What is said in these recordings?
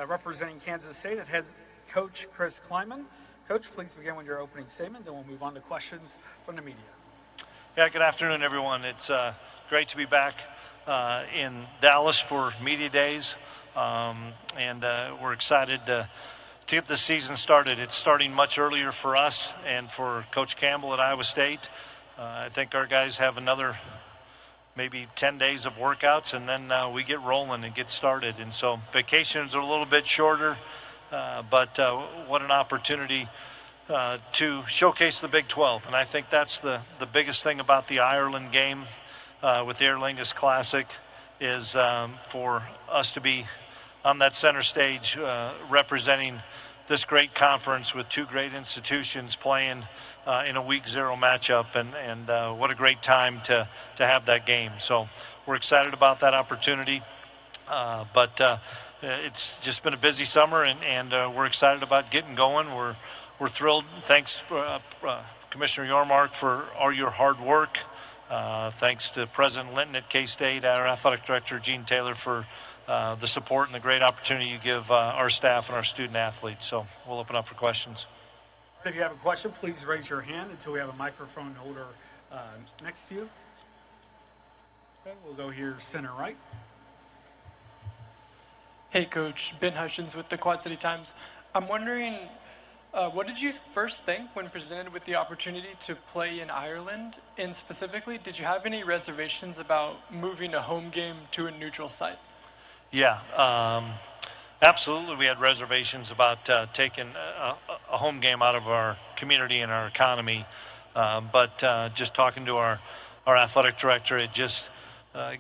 representing Kansas State, it has Coach Chris Klieman. Coach, please begin with your opening statement, then we'll move on to questions from the media. Yeah, good afternoon, everyone. It's great to be back in Dallas for Media Days, and we're excited to get the season started. It's starting much earlier for us and for Coach Campbell at Iowa State. I think our guys have another maybe 10 days of workouts, and then we get rolling and get started. And so vacations are a little bit shorter, but what an opportunity to showcase the Big 12. And I think that's the biggest thing about the Ireland game with the Aer Lingus Classic is for us to be on that center stage representing this great conference with two great institutions playing in a week 0 matchup, and what a great time to have that game. So we're excited about that opportunity, but it's just been a busy summer, and we're excited about getting going. We're thrilled. Thanks for Commissioner Yormark for all your hard work. Thanks to President Linton at K-State, our athletic director Gene Taylor for the support and the great opportunity you give our staff and our student athletes. So we'll open up for questions. If you have a question, please raise your hand until we have a microphone holder next to you. Okay, we'll go here center right. Hey, Coach. Ben Hutchins with the Quad City Times. I'm wondering, what did you first think when presented with the opportunity to play in Ireland? And specifically, did you have any reservations about moving a home game to a neutral site? Yeah, absolutely. We had reservations about taking a home game out of our community and our economy. But just talking to our athletic director, it just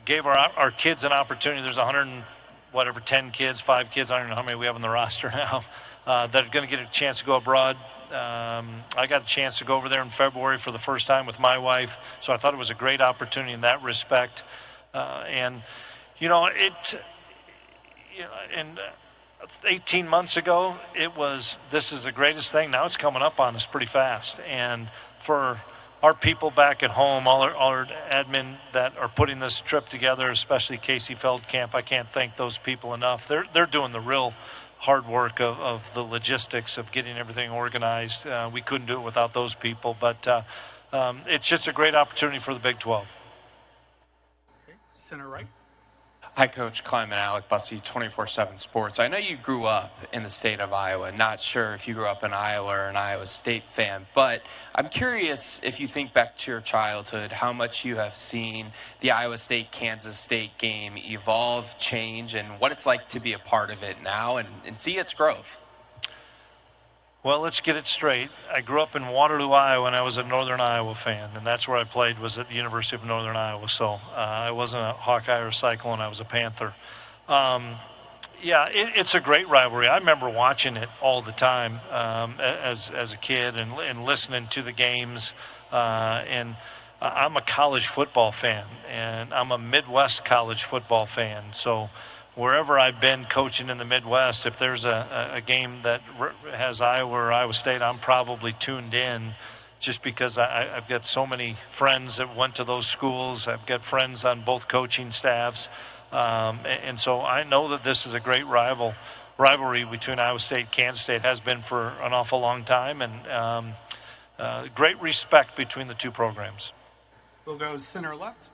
gave our kids an opportunity. There's 10 kids, 5 kids, I don't know how many we have on the roster now, that are going to get a chance to go abroad. I got a chance to go over there in February for the first time with my wife, so I thought it was a great opportunity in that respect. And 18 months ago, it was, this is the greatest thing. Now it's coming up on us pretty fast. And for our people back at home, all our admin that are putting this trip together, especially Casey Feldkamp, I can't thank those people enough. They're doing the real hard work of the logistics of getting everything organized. We couldn't do it without those people, but it's just a great opportunity for the Big 12. Okay, center right. Hi, Coach Klieman, Alec Bussey, 24/7 Sports. I know you grew up in the state of Iowa. Not sure if you grew up in Iowa or an Iowa State fan, but I'm curious if you think back to your childhood, how much you have seen the Iowa State-Kansas State game evolve, change, and what it's like to be a part of it now and see its growth. Well, let's get it straight. I grew up in Waterloo, Iowa, and I was a Northern Iowa fan, and that's where I played, was at the University of Northern Iowa. So I wasn't a Hawkeye or a Cyclone. I was a Panther. It's a great rivalry. I remember watching it all the time as a kid and listening to the games. And I'm a college football fan, and I'm a Midwest college football fan. So wherever I've been coaching in the Midwest, if there's a game that has Iowa or Iowa State, I'm probably tuned in just because I've got so many friends that went to those schools. I've got friends on both coaching staffs. And so I know that this is a great rivalry between Iowa State and Kansas State. It has been for an awful long time, and great respect between the two programs. We'll go center left.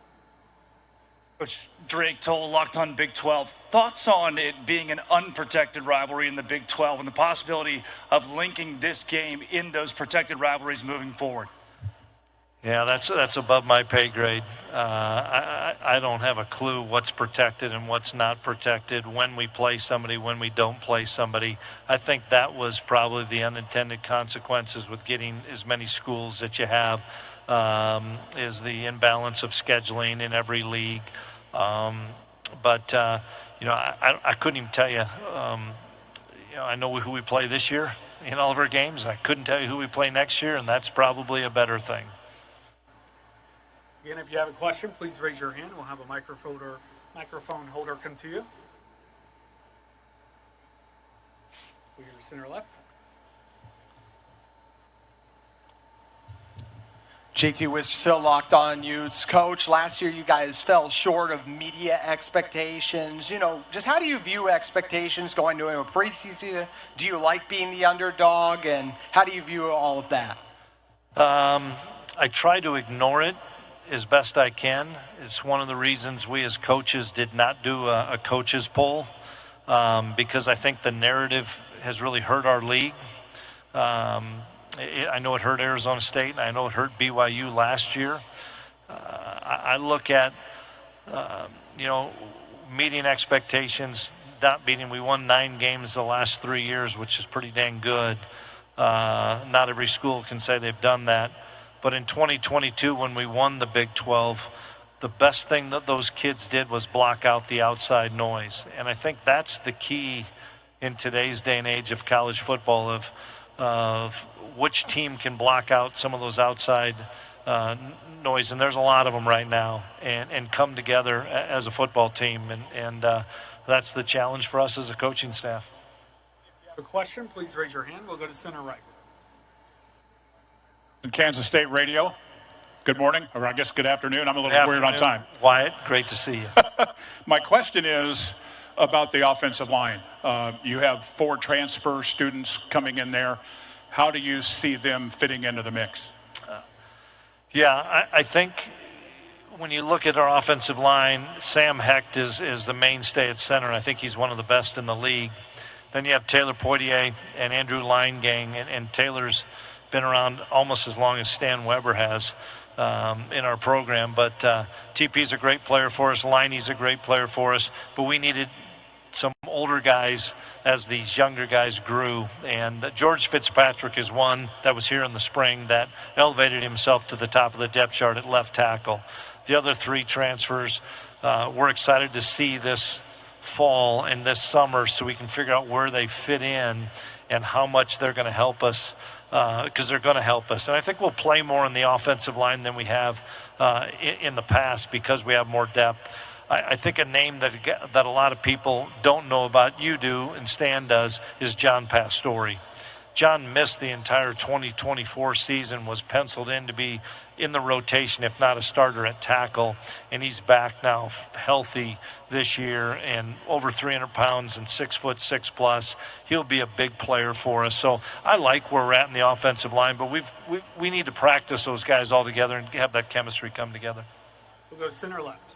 Coach Drake Toll, Locked On Big 12. Thoughts on it being an unprotected rivalry in the Big 12 and the possibility of linking this game in those protected rivalries moving forward? Yeah, that's above my pay grade. I don't have a clue what's protected and what's not protected, when we play somebody, when we don't play somebody. I think that was probably the unintended consequences with getting as many schools that you have, is the imbalance of scheduling in every league. But I couldn't even tell you. I know who we play this year in all of our games. I couldn't tell you who we play next year, and that's probably a better thing. Again, if you have a question, please raise your hand. We'll have a microphone holder come to you. We'll go to center left. JT Wiz still locked on Utes. Coach, last year you guys fell short of media expectations. Just how do you view expectations going into a preseason? Do you like being the underdog? And how do you view all of that? I try to ignore it as best I can. It's one of the reasons we as coaches did not do a coaches poll, because I think the narrative has really hurt our league. I know it hurt Arizona State, and I know it hurt BYU last year. I look at, meeting expectations, not beating. We won 9 games the last 3 years, which is pretty dang good. Not every school can say they've done that. But in 2022, when we won the Big 12, the best thing that those kids did was block out the outside noise. And I think that's the key in today's day and age of college football, of which team can block out some of those outside noise. And there's a lot of them right now, and come together as a football team. And that's the challenge for us as a coaching staff. If you have a question, please raise your hand. We'll go to center right. Kansas State Radio. Good morning, or I guess good afternoon. I'm a little weird on time. Wyatt, great to see you. My question is about the offensive line. You have 4 transfer students coming in there. How do you see them fitting into the mix? I think when you look at our offensive line, Sam Hecht is the mainstay at center. I think he's one of the best in the league. Then you have Taylor Poitier and Andrew Leingang, and Taylor's been around almost as long as Stan Weber has in our program. But TP's a great player for us. Liney's a great player for us. But we needed some older guys as these younger guys grew. And George Fitzpatrick is one that was here in the spring that elevated himself to the top of the depth chart at left tackle. The other 3 transfers, we're excited to see this fall and this summer so we can figure out where they fit in and how much they're going to help us, because they're going to help us. And I think we'll play more in the offensive line than we have in the past because we have more depth. I think a name that a lot of people don't know about, you do and Stan does, is John Pastore. John missed the entire 2024 season, was penciled in to be in the rotation, if not a starter at tackle, and he's back now healthy this year and over 300 pounds and 6'6" plus. He'll be a big player for us. So I like where we're at in the offensive line, but we need to practice those guys all together and have that chemistry come together. We'll go center left.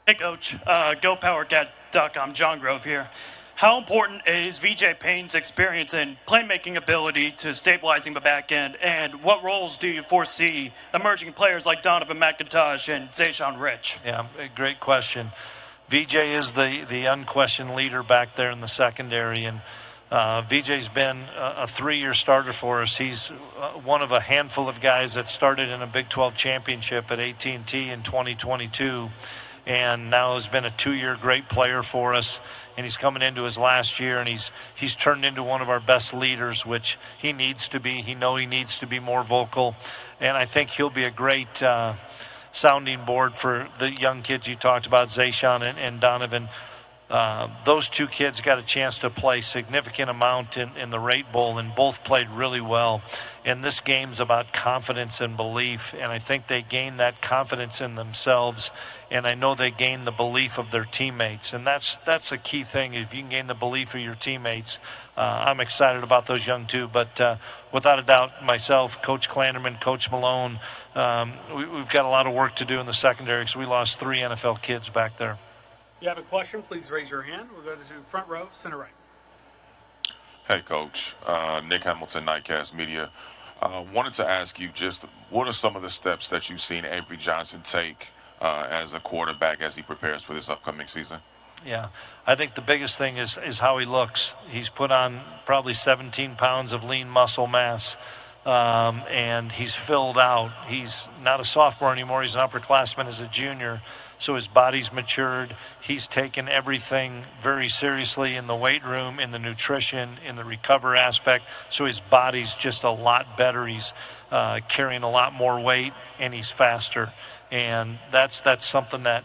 Hey, Coach. GoPowerCat.com, John Grove here. How important is VJ Payne's experience and playmaking ability to stabilizing the back end? And what roles do you foresee emerging players like Donovan McIntosh and Zayshawn Rich? Yeah, great question. VJ is the unquestioned leader back there in the secondary. And VJ's been a 3-year starter for us. He's one of a handful of guys that started in a Big 12 championship at AT&T in 2022. And now has been a 2-year great player for us, and he's coming into his last year, and he's turned into one of our best leaders, which he needs to be. He needs to be more vocal, and I think he'll be a great sounding board for the young kids you talked about, Zayshawn and Donovan. Those 2 kids got a chance to play significant amount in the Rate Bowl, and both played really well. And this game's about confidence and belief, and I think they gained that confidence in themselves, and I know they gained the belief of their teammates, and that's a key thing. If you can gain the belief of your teammates, I'm excited about those young 2. But without a doubt, myself, Coach Klanderman, Coach Malone, we've got a lot of work to do in the secondary because we lost 3 NFL kids back there. If you have a question, please raise your hand. We'll go to front row, center right. Hey, Coach. Nick Hamilton, Nightcast Media. Wanted to ask you just what are some of the steps that you've seen Avery Johnson take as a quarterback as he prepares for this upcoming season? Yeah, I think the biggest thing is how he looks. He's put on probably 17 pounds of lean muscle mass, and he's filled out. He's not a sophomore anymore. He's an upperclassman as a junior. So his body's matured. He's taken everything very seriously in the weight room, in the nutrition, in the recover aspect. So his body's just a lot better. He's carrying a lot more weight, and he's faster. And that's something that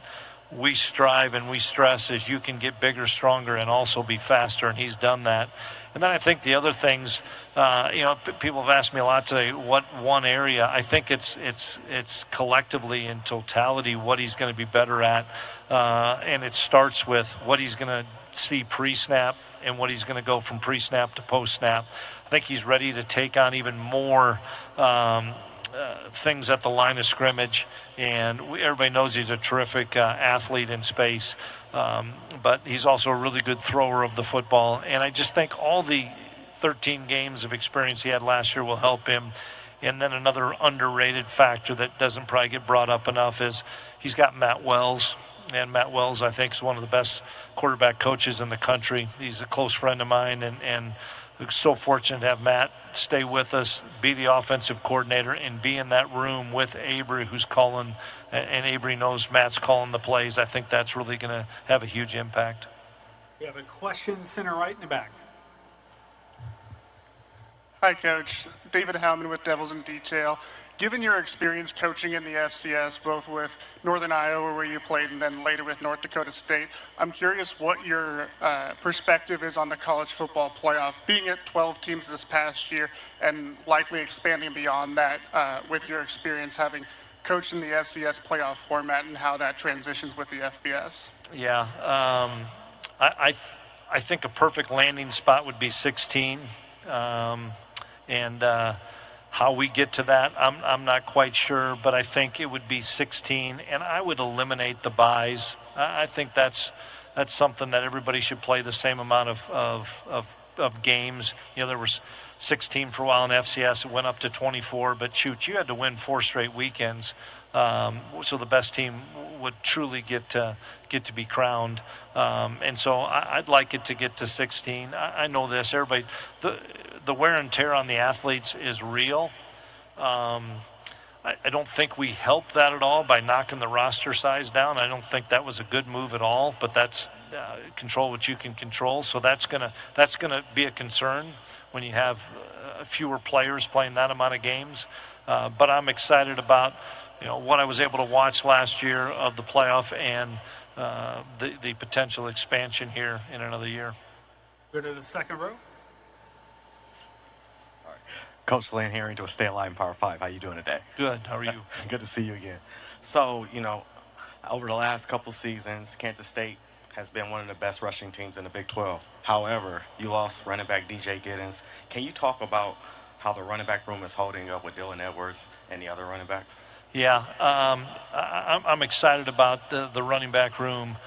we strive and we stress is you can get bigger, stronger, and also be faster, and he's done that. And then I think the other things, people have asked me a lot today, what one area? I think it's collectively in totality what he's going to be better at, and it starts with what he's going to see pre-snap and what he's going to go from pre-snap to post-snap. I think he's ready to take on even more things at the line of scrimmage, and everybody knows he's a terrific athlete in space, but he's also a really good thrower of the football. And I just think all the 13 games of experience he had last year will help him. And then another underrated factor that doesn't probably get brought up enough is he's got Matt Wells. And Matt Wells, I think, is one of the best quarterback coaches in the country. He's a close friend of mine, and we're so fortunate to have Matt stay with us, be the offensive coordinator, and be in that room with Avery, who's calling, and Avery knows Matt's calling the plays. I think that's really going to have a huge impact. We have a question, center right in the back. Hi, Coach. David Howman with Devils in Detail. Given your experience coaching in the FCS, both with Northern Iowa, where you played, and then later with North Dakota State, I'm curious what your perspective is on the college football playoff, being at 12 teams this past year and likely expanding beyond that with your experience having coached in the FCS playoff format and how that transitions with the FBS. Yeah, I think a perfect landing spot would be 16, how we get to that, I'm not quite sure, but I think it would be 16, and I would eliminate the buys. I think that's something that everybody should play the same amount of games. There was 16 for a while in FCS. It went up to 24, but shoot, you had to win 4 straight weekends, so the best team would truly get to be crowned. And so I'd like it to get to 16. I know this. Everybody, the wear and tear on the athletes is real. I don't think we help that at all by knocking the roster size down. I don't think that was a good move at all, but that's control what you can control. So that's gonna be a concern when you have fewer players playing that amount of games. But I'm excited about what I was able to watch last year of the playoff and the potential expansion here in another year. Go to the second row. Coach Lynn Herring to a State Line Power 5. How you doing today? Good. How are you? Good to see you again. So, over the last couple seasons, Kansas State has been one of the best rushing teams in the Big 12. However, you lost running back DJ Giddens. Can you talk about how the running back room is holding up with Dylan Edwards and the other running backs? Yeah, I'm excited about the running back room.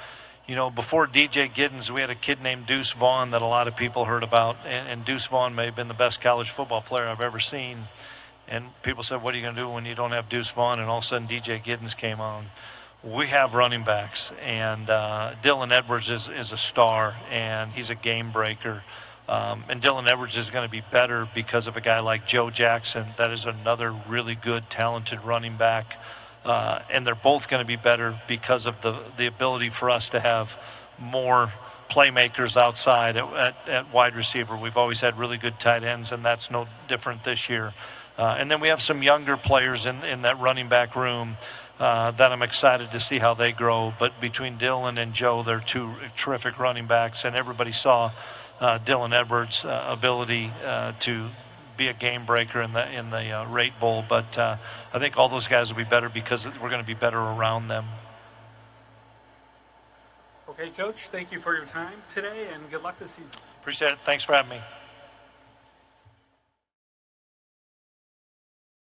Before DJ Giddens, we had a kid named Deuce Vaughn that a lot of people heard about, and Deuce Vaughn may have been the best college football player I've ever seen. And people said, what are you going to do when you don't have Deuce Vaughn? And all of a sudden, DJ Giddens came on. We have running backs, and Dylan Edwards is a star, and he's a game breaker. And Dylan Edwards is going to be better because of a guy like Joe Jackson. That is another really good, talented running back. And they're both going to be better because of the ability for us to have more playmakers outside at wide receiver. We've always had really good tight ends, and that's no different this year. And then we have some younger players in that running back room that I'm excited to see how they grow. But between Dylan and Joe, they're 2 terrific running backs, and everybody saw Dylan Edwards' ability to be a game breaker in the Rate Bowl, but I think all those guys will be better because we're going to be better around them. Okay, Coach, thank you for your time today, and good luck this season. Appreciate it. Thanks for having me.